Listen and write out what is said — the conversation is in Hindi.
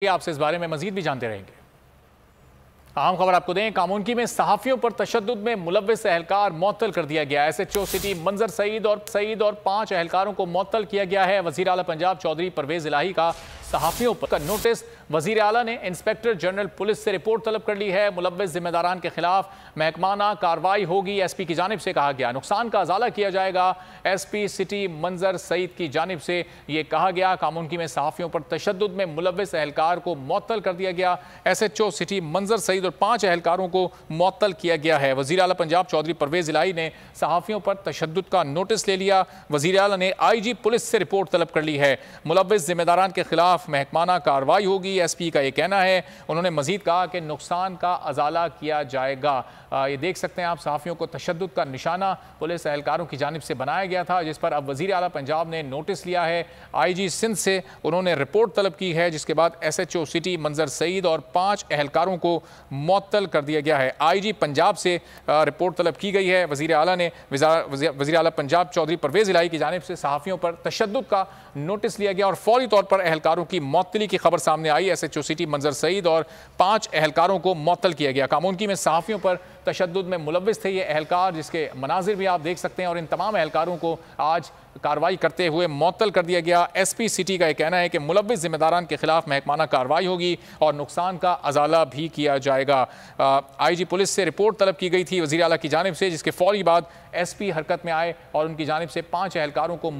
आपसे इस बारे में मजीद भी जानते रहेंगे। अहम खबर आपको दें, कामुनकी में सहाफियों पर तशद्दुद में मुलव्विस एहलकार मुअत्तल कर दिया गया। SHO सिटी मंजर सईद और 5 एहलकारों को मुअत्तल किया गया है। वजीर आला पंजाब चौधरी परवेज इलाही का सहाफियों पर नोटिस। वजीर आला ने इंस्पेक्टर जनरल पुलिस से रिपोर्ट तलब कर ली है। मुलव्विस जिम्मेदारान के खिलाफ महकमाना कार्रवाई होगी। SP की जानिब से कहा गया नुकसान का अजाला किया जाएगा। SP सिटी मंजर सईद की जानिब से यह कहा गया कामुनकी में सहाफियों पर तशद्दुद में मुलव्विस एहलकार को मुअत्तल कर दिया गया। SHO सिटी मंजर सईद और 5 एहलकारों को मुअत्तल किया गया है। वजीर आला पंजाब चौधरी परवेज इलाही ने सहाफियों पर तशद्दुद का नोटिस ले लिया। वजीर आला ने IG पुलिस से रिपोर्ट तलब कर ली है। मुलव्विस जिम्मेदारान के खिलाफ महकमाना कार्रवाई होगी। SP का यह कहना है। उन्होंने मजीद कहा कि नुकसान का अजाला किया जाएगा। ये देख सकते हैं आप, सहाफियों को तशद्दुद का निशाना पुलिस एहलकारों की जानिब से बनाया गया था, जिस पर अब वजीर आला पंजाब ने नोटिस लिया है। IG सिंध से उन्होंने रिपोर्ट तलब की है, जिसके बाद SHO सिटी मंजर सईद और 5 एहलकारों को मुअत्तल कर दिया गया है। IG पंजाब से रिपोर्ट तलब की गई है। वजीर आला पंजाब चौधरी परवेज इलाही की जानिब से सहाफियों पर तशद्दुद का नोटिस लिया गया और फौरी तौर पर एहलकारों की मुअत्तली की खबर सामने आई। SHO सिटी मंजर सईद और 5 एहलकारों को मुअत्तल किया गया। कामुनकी में सहाफियों पर तशद्दुद में मुलव्विस थे ये एहलकार, जिसके मनाजिर भी आप देख सकते हैं, और इन तमाम एहलकारों को आज कार्रवाई करते हुए मुअत्तल कर दिया गया। SP सिटी का यह कहना है कि मुलव्विस जिम्मेदारान के खिलाफ महकमाना कार्रवाई होगी और नुकसान का अजाला भी किया जाएगा। IG पुलिस से रिपोर्ट तलब की गई थी वज़ीर आला की जानिब से, जिसके फौरी बाद SP हरकत में आए और उनकी जानिब से 5 एहलकारों को